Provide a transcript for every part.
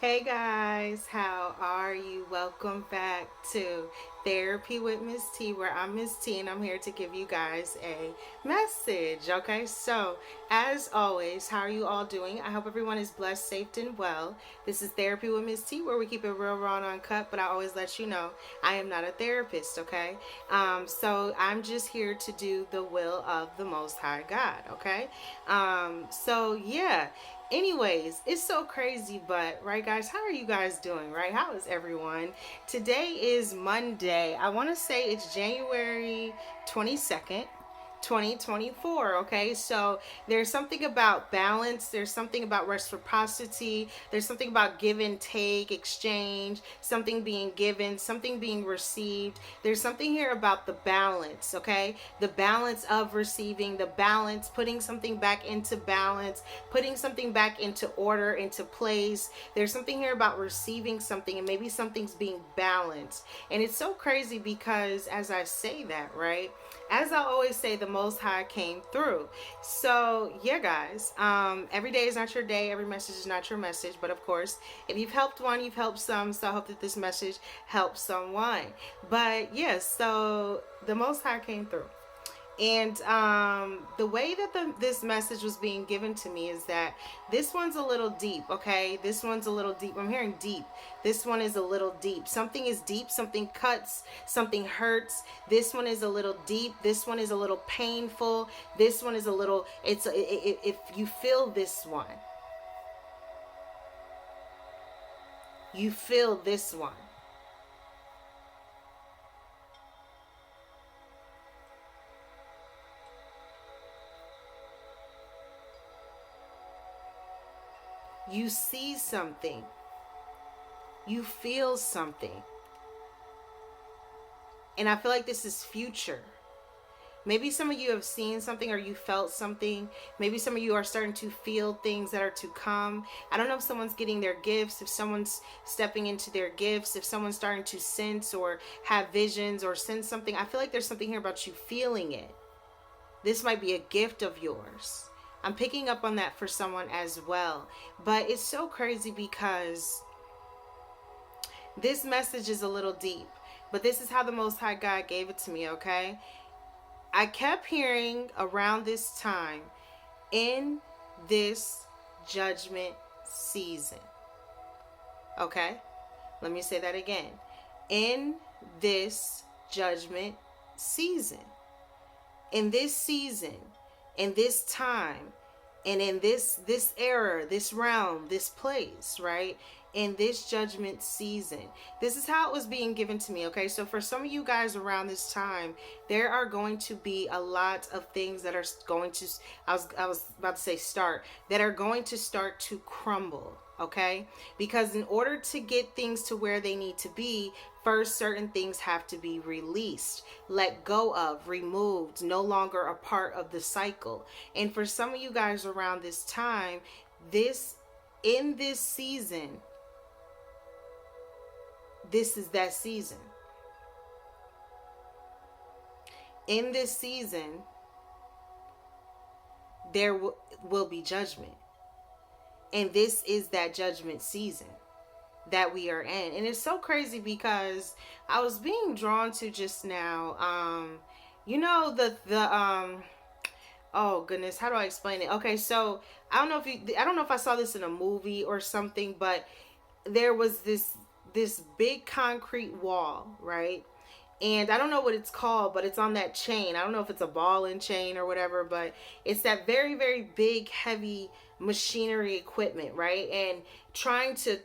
Hey guys, how are you? Welcome back to Therapy with Miss T, where I'm Miss T and I'm here to give you guys a message. Okay, so as always, how are you all doing? I hope everyone is blessed, safe, and well. This is Therapy with Miss T, where we keep it real, raw, and uncut, but I always let you know I am not a therapist, okay? So I'm just here to do the will of the Most High God, okay? Yeah. Anyways, it's so crazy, but right, guys, how are you guys doing? Right, how is everyone? Today is Monday. I want to say it's January 22nd, 2024. Okay, so there's something about balance, there's something about reciprocity, there's something about give and take, exchange, something being given, something being received. There's something here about the balance. Okay, the balance of receiving, the balance, putting something back into balance, putting something back into order, into place. There's something here about receiving something, and maybe something's being balanced. And it's so crazy because as I say that, right, as I always say, the Most High came through. So yeah, guys, every day is not your day, every message is not your message, but of course, if you've helped one, you've helped some. So I hope that this message helps someone. But yes, so the Most High came through. And the way that this message was being given to me is that this one's a little deep, okay? This one's a little deep. I'm hearing deep. This one is a little deep. Something is deep, something cuts, something hurts. This one is a little deep. This one is a little painful. This one is a little, if you feel this one, you feel this one. You see something. You feel something. And I feel like this is future. Maybe some of you have seen something or you felt something. Maybe some of you are starting to feel things that are to come. I don't know if someone's getting their gifts, if someone's stepping into their gifts, if someone's starting to sense or have visions or sense something. I feel like there's something here about you feeling it. This might be a gift of yours. I'm picking up on that for someone as well. But it's so crazy because this message is a little deep. But this is how the Most High God gave it to me, okay? I kept hearing around this time, in this judgment season. Okay? Let me say that again. In this judgment season. In this season, in this time, and in this era, this realm, this place, right? In this judgment season. This is how it was being given to me, okay? So for some of you guys around this time, there are going to be a lot of things that are going to, I was about to say start, that are going to start to crumble, okay? Because in order to get things to where they need to be, first, certain things have to be released, let go of, removed, no longer a part of the cycle. And for some of you guys around this time, in this season, this is that season. In this season, there will be judgment. And this is that judgment season that we are in. And it's so crazy because I was being drawn to just now, oh goodness, how do I explain it? Okay, so I don't know if I saw this in a movie or something, but there was this big concrete wall, right? And I don't know what it's called, but it's on that chain. I don't know if it's a ball and chain or whatever, but it's that very, very big, heavy machinery equipment, right? And trying to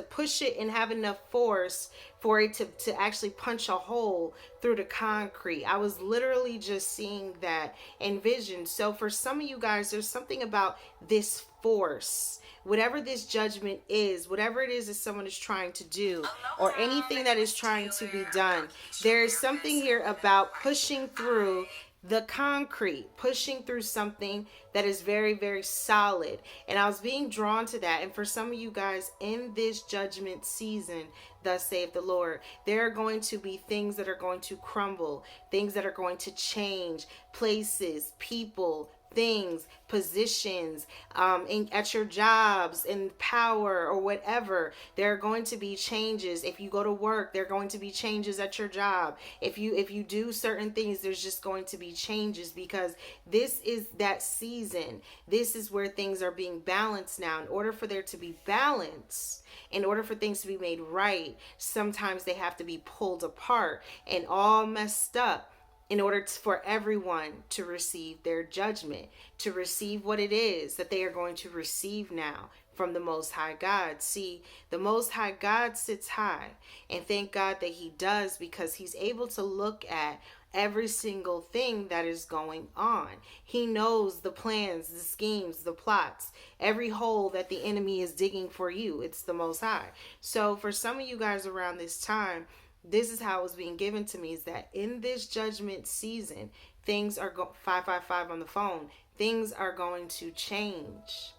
push it and have enough force for it to actually punch a hole through the concrete. I was literally just seeing that in vision. So for some of you guys, there's something about this force, whatever this judgment is, whatever it is that someone is trying to do, or anything that is trying to be done, there is something here about pushing through the concrete, pushing through something that is very, very solid. And I was being drawn to that. And for some of you guys in this judgment season, thus saith the Lord, there are going to be things that are going to crumble, things that are going to change, places, people, things, positions, at your jobs, in power or whatever. There are going to be changes. If you go to work, there are going to be changes at your job. If you do certain things, there's just going to be changes, because this is that season. This is where things are being balanced now. In order for there to be balance, in order for things to be made right, sometimes they have to be pulled apart and all messed up, in order for everyone to receive their judgment, to receive what it is that they are going to receive now from the Most High God. See, the Most High God sits high, and thank God that he does, because he's able to look at every single thing that is going on. He knows the plans, the schemes, the plots, every hole that the enemy is digging for you. It's the Most High. So for some of you guys around this time, this is how it was being given to me, is that in this judgment season, things are 555 on the phone. Things are going to change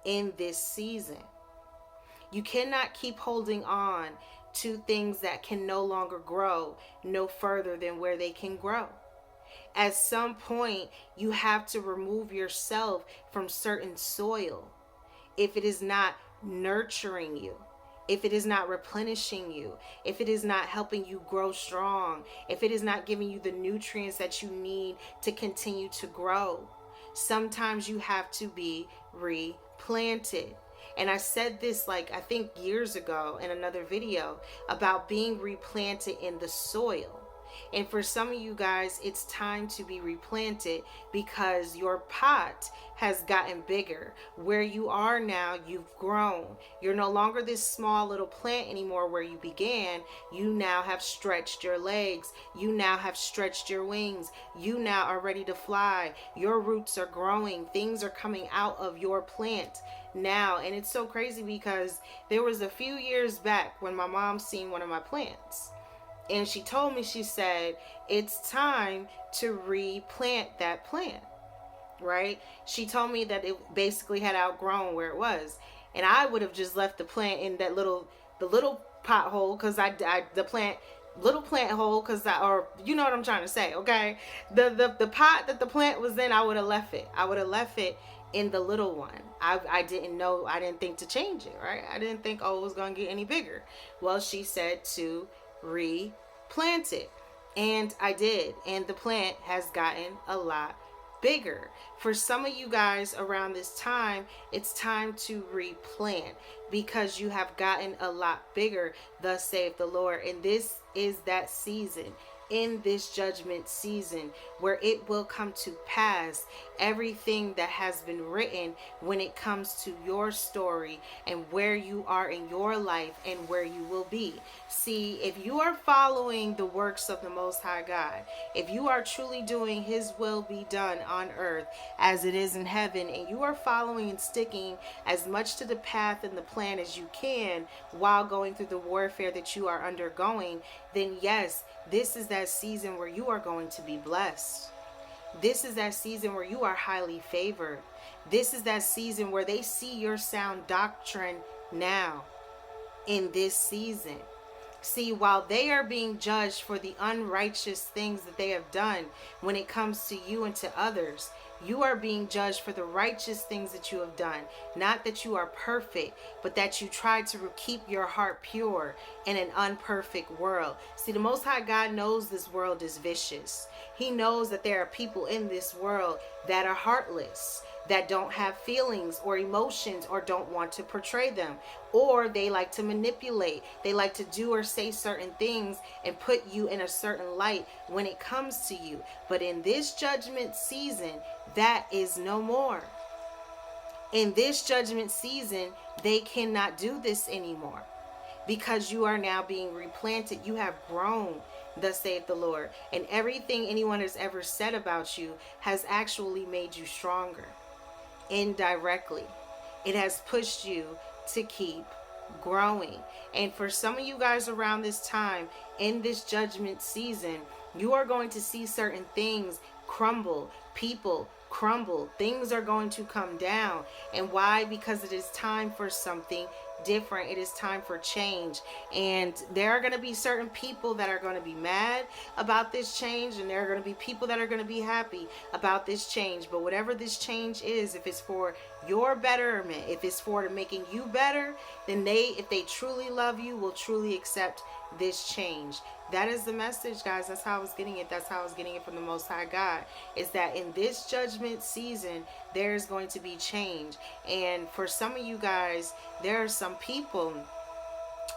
in this season. You cannot keep holding on to things that can no longer grow no further than where they can grow. At some point, you have to remove yourself from certain soil if it is not nurturing you, if it is not replenishing you, if it is not helping you grow strong, if it is not giving you the nutrients that you need to continue to grow. Sometimes you have to be replanted. And I said this, I think years ago in another video, about being replanted in the soil. And for some of you guys, it's time to be replanted, because your pot has gotten bigger. Where you are now, you've grown. You're no longer this small little plant anymore where you began. You now have stretched your legs. You now have stretched your wings. You now are ready to fly. Your roots are growing. Things are coming out of your plant now. And it's so crazy, because there was a few years back when my mom seen one of my plants. And she told me, she said, it's time to replant that plant, right? She told me that it basically had outgrown where it was. And I would have just left the plant in that the little pothole, because little plant hole, or you know what I'm trying to say, okay? The pot that the plant was in, I would have left it. I would have left it in the little one. I didn't know, I didn't think to change it, right? I didn't think, it was going to get any bigger. Well, she said to replant it, and I did, and the plant has gotten a lot bigger. For some of you guys around this time, it's time to replant, because you have gotten a lot bigger, thus saith the Lord. And this is that season, in this judgment season, where it will come to pass everything that has been written when it comes to your story and where you are in your life and where you will be. See, if you are following the works of the Most High God, if you are truly doing his will be done on earth as it is in heaven, and you are following and sticking as much to the path and the plan as you can while going through the warfare that you are undergoing, then yes, this is that season where you are going to be blessed. This is that season where you are highly favored. This is that season where they see your sound doctrine now in this season. See, while they are being judged for the unrighteous things that they have done when it comes to you and to others, you are being judged for the righteous things that you have done. Not that you are perfect, but that you try to keep your heart pure in an unperfect world. See, the Most High God knows this world is vicious. He knows that there are people in this world that are heartless, that don't have feelings or emotions, or don't want to portray them, or they like to manipulate. They like to do or say certain things and put you in a certain light when it comes to you. But in this judgment season, that is no more. In this judgment season, they cannot do this anymore, because you are now being replanted. You have grown, thus saith the Lord. And everything anyone has ever said about you has actually made you stronger. Indirectly, it has pushed you to keep growing. And for some of you guys around this time, in this judgment season, you are going to see certain things crumble, people crumble. Things are going to come down. And why? Because it is time for something different. It is time for change. And there are going to be certain people that are going to be mad about this change, and there are going to be people that are going to be happy about this change. But whatever this change is, if it's for your betterment, if it's for making you better, then if they truly love you, will truly accept this change. That is the message, guys. That's how I was getting it. That's how I was getting it from the Most High God, is that in this judgment season, there's going to be change. And for some of you guys, there are some people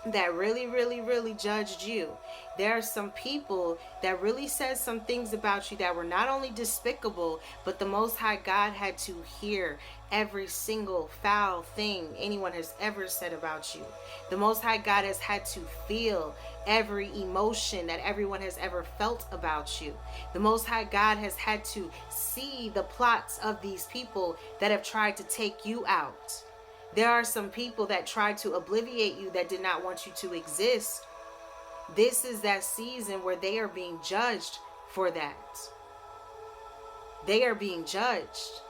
that really judged you. There are some people that really said some things about you that were not only despicable, but the Most High God had to hear every single foul thing anyone has ever said about you. The Most High God has had to feel every emotion that everyone has ever felt about you. The Most High God has had to see the plots of these people that have tried to take you out. There are some people that tried to obliviate you, that did not want you to exist. This is that season where they are being judged for that. They are being judged.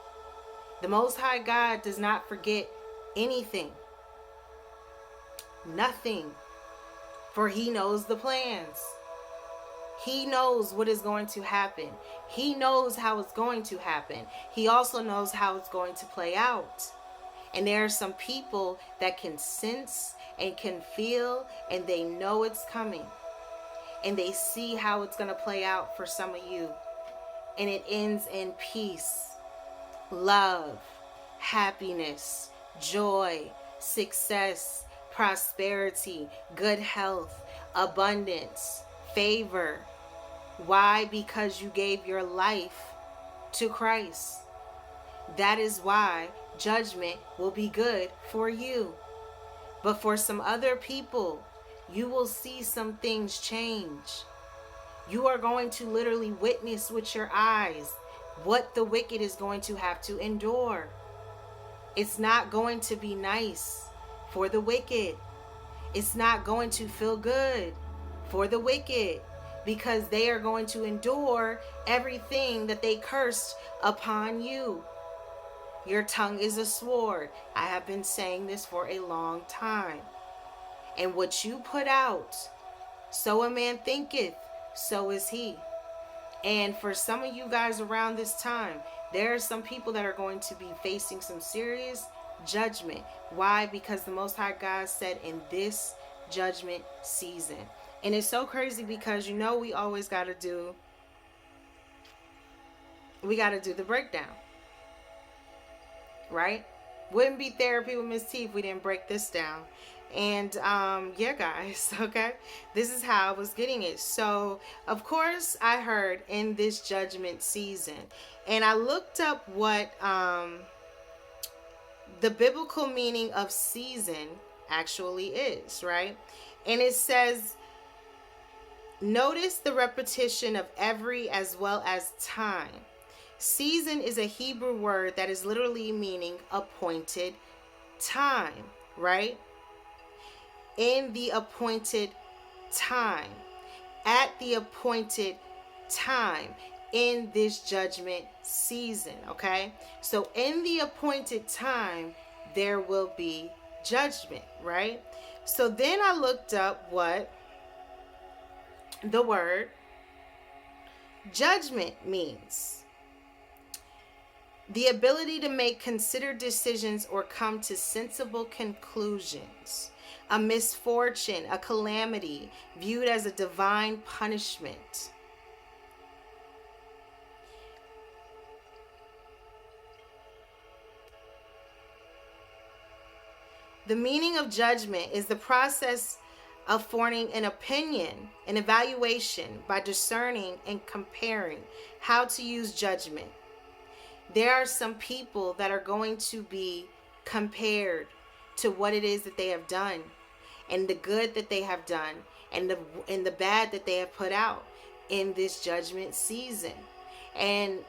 The Most High God does not forget anything. Nothing. For He knows the plans. He knows what is going to happen. He knows how it's going to happen. He also knows how it's going to play out. And there are some people that can sense and can feel, and they know it's coming. And they see how it's going to play out for some of you. And it ends in peace, love, happiness, joy, success, prosperity, good health, abundance, favor. Why? Because you gave your life to Christ. That is why judgment will be good for you. But for some other people, you will see some things change. You are going to literally witness with your eyes what the wicked is going to have to endure. It's not going to be nice for the wicked. It's not going to feel good for the wicked, because they are going to endure everything that they cursed upon you. Your tongue is a sword. I have been saying this for a long time. And what you put out, so a man thinketh, so is he. And for some of you guys around this time, there are some people that are going to be facing some serious judgment. Why? Because the Most High God said in this judgment season. And it's so crazy because we always got to do the breakdown. Right? Wouldn't be therapy with Miss T if we didn't break this down. And yeah, guys, okay, this is how I was getting it. So of course I heard in this judgment season, and I looked up what the biblical meaning of season actually is, right? And it says, notice the repetition of every as well as time. Season is a Hebrew word that is literally meaning appointed time, right? In the appointed time, at the appointed time, in this judgment season, okay? So in the appointed time, there will be judgment, right? So then I looked up what the word judgment means. The ability to make considered decisions or come to sensible conclusions. A misfortune, a calamity, viewed as a divine punishment. The meaning of judgment is the process of forming an opinion, an evaluation by discerning and comparing how to use judgment. There are some people that are going to be compared to what it is that they have done, and the good that they have done, and the bad that they have put out in this judgment season. And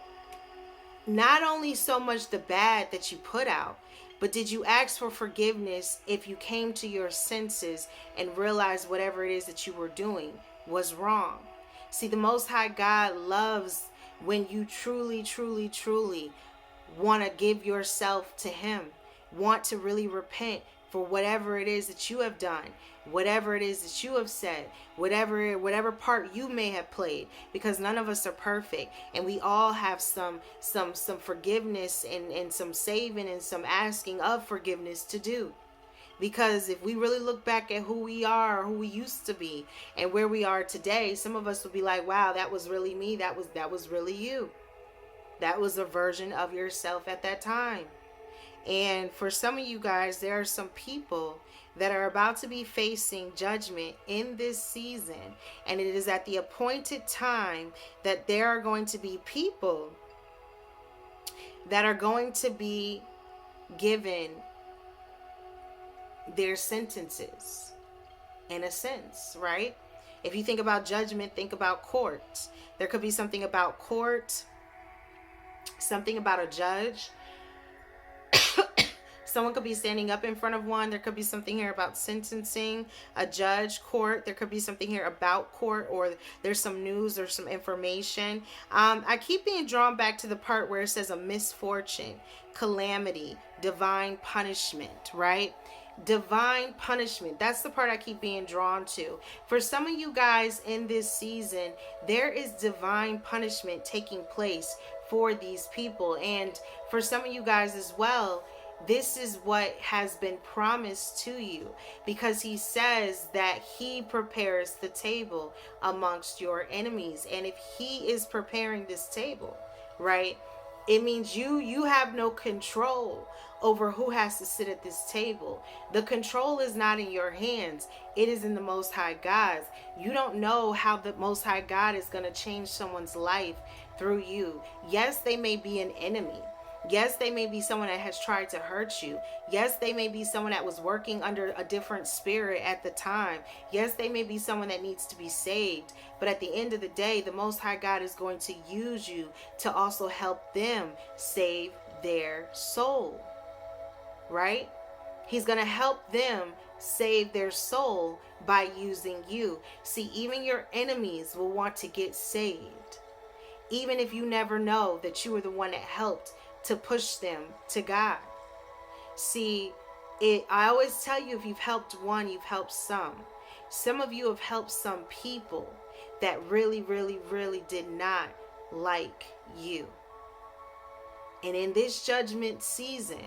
not only so much the bad that you put out, but did you ask for forgiveness if you came to your senses and realized whatever it is that you were doing was wrong? See, the Most High God loves when you truly, truly, truly want to give yourself to him, want to really repent for whatever it is that you have done, whatever it is that you have said, whatever part you may have played, because none of us are perfect, and we all have some forgiveness and some saving and some asking of forgiveness to do. Because if we really look back at who we are, who we used to be, and where we are today, some of us will be like, wow, that was really me. That was really you. That was a version of yourself at that time. And for some of you guys, there are some people that are about to be facing judgment in this season. And it is at the appointed time that there are going to be people that are going to be given their sentences, in a sense, right? If you think about judgment, think about court. There could be something about court, something about a judge. Someone could be standing up in front of one. There could be something here about sentencing, a judge, court. There could be something here about court, or there's some news or some information. I keep being drawn back to the part where it says a misfortune, calamity, divine punishment, right? Divine punishment. That's the part I keep being drawn to. For some of you guys in this season, there is divine punishment taking place for these people. And for some of you guys as well, this is what has been promised to you, because he says that he prepares the table amongst your enemies. And if he is preparing this table, right, it means you have no control over who has to sit at this table. The control is not in your hands. It is in the Most High God's. You don't know how the Most High God is going to change someone's life through you. Yes, they may be an enemy. Yes, they may be someone that has tried to hurt you. Yes, they may be someone that was working under a different spirit at the time. Yes, they may be someone that needs to be saved. But at the end of the day, the Most High God is going to use you to also help them save their soul. Right? He's going to help them save their soul by using you. See, even your enemies will want to get saved. Even if you never know that you were the one that helped to push them to God. See, I always tell you, if you've helped one, you've helped some. Some of you have helped some people that really, really, really did not like you. And in this judgment season,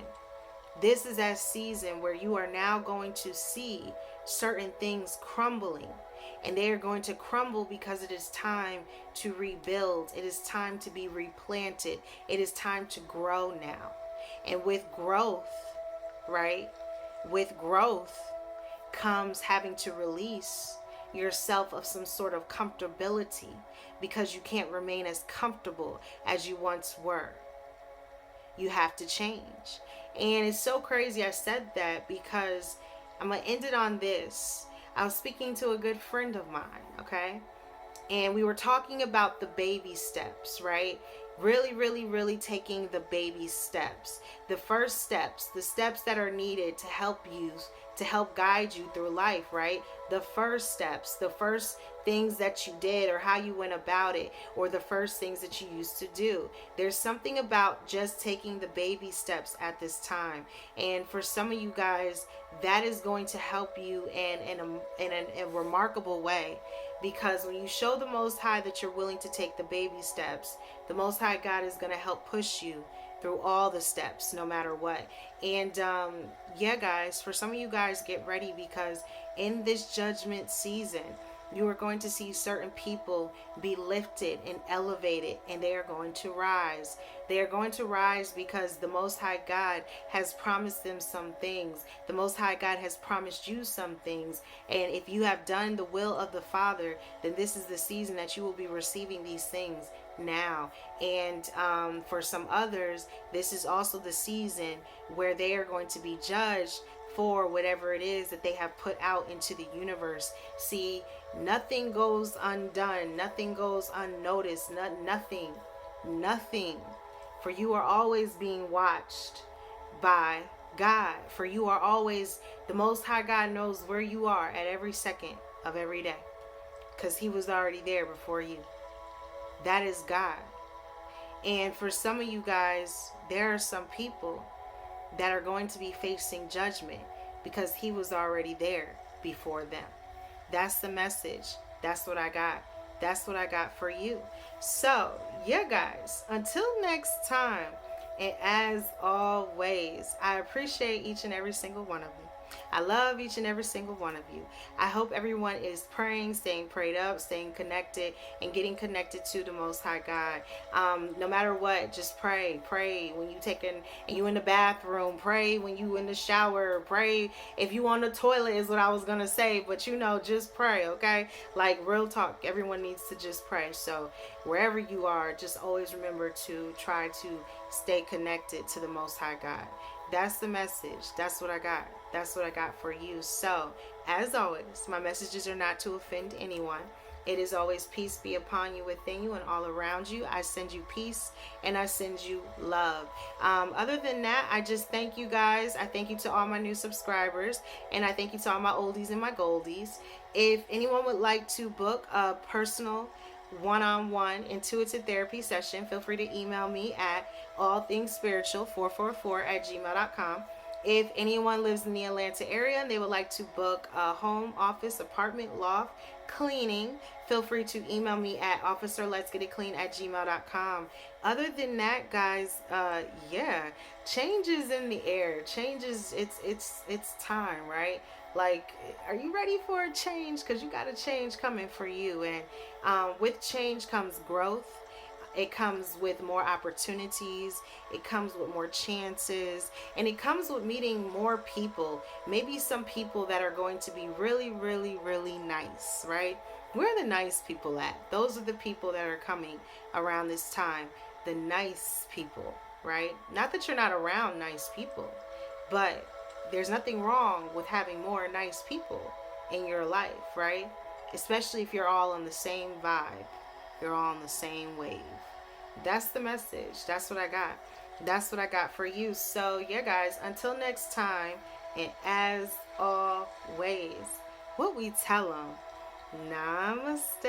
this is that season where you are now going to see certain things crumbling. And they are going to crumble because it is time to rebuild. It is time to be replanted. It is time to grow now. And with growth, right? With growth comes having to release yourself of some sort of comfortability, because you can't remain as comfortable as you once were. You have to change. And it's so crazy I said that, because I'm going to end it on this. I was speaking to a good friend of mine, okay? And we were talking about the baby steps, right? Really, really, really taking the baby steps. The first steps, the steps that are needed to help you, to help guide you through life, right? The first steps, the first things that you did, or how you went about it, or the first things that you used to do. There's something about just taking the baby steps at this time. And for some of you guys, that is going to help you in a remarkable way. Because when you show the Most High that you're willing to take the baby steps, the Most High God is going to help push you through all the steps, no matter what. And yeah, guys, for some of you guys, get ready, because in this judgment season, you are going to see certain people be lifted and elevated, and they are going to rise. They are going to rise because the Most High God has promised them some things. The Most High God has promised you some things. And if you have done the will of the Father, then this is the season that you will be receiving these things now. And for some others, this is also the season where they are going to be judged for whatever it is that they have put out into the universe. See, nothing goes undone. Nothing goes unnoticed. Nothing. For you are always being watched by God. For you are always, the Most High God knows where you are at every second of every day, because He was already there before you. That is God. And for some of you guys, there are some people that are going to be facing judgment because he was already there before them. That's the message. That's what I got. That's what I got for you. So, yeah, guys, until next time, and as always, I appreciate each and every single one of you. I love each and every single one of you. I hope everyone is praying, staying prayed up, staying connected, and getting connected to the Most High God. No matter what, just pray. Pray when you in the bathroom. Pray when you in the shower. Pray if you on the toilet is what I was gonna say. But just pray, okay? Like real talk. Everyone needs to just pray. So wherever you are, just always remember to try to stay connected to the Most High God. That's the message. That's what I got. That's what I got for you. So, as always, my messages are not to offend anyone. It is always peace be upon you, within you, and all around you. I send you peace and I send you love. Other than that, I just thank you guys. I thank you to all my new subscribers, and I thank you to all my oldies and my goldies. If anyone would like to book a personal one-on-one intuitive therapy session, feel free to email me at allthingsspiritual444@gmail.com. If anyone lives in the Atlanta area and they would like to book a home, office, apartment, loft cleaning, feel free to email me at officerletsgetitclean@gmail.com. Other than that, guys, yeah, change is in the air. Changes, it's time, right? Like, are you ready for a change? Because you got a change coming for you. And with change comes growth. It comes with more opportunities. It comes with more chances. And it comes with meeting more people. Maybe some people that are going to be really, really, really nice, right? Where are the nice people at? Those are the people that are coming around this time. The nice people, right? Not that you're not around nice people, but there's nothing wrong with having more nice people in your life, right? Especially if you're all on the same vibe. You're all on the same wave. That's the message. That's what I got. That's what I got for you. So, yeah, guys, until next time, and as always, what we tell them, namaste.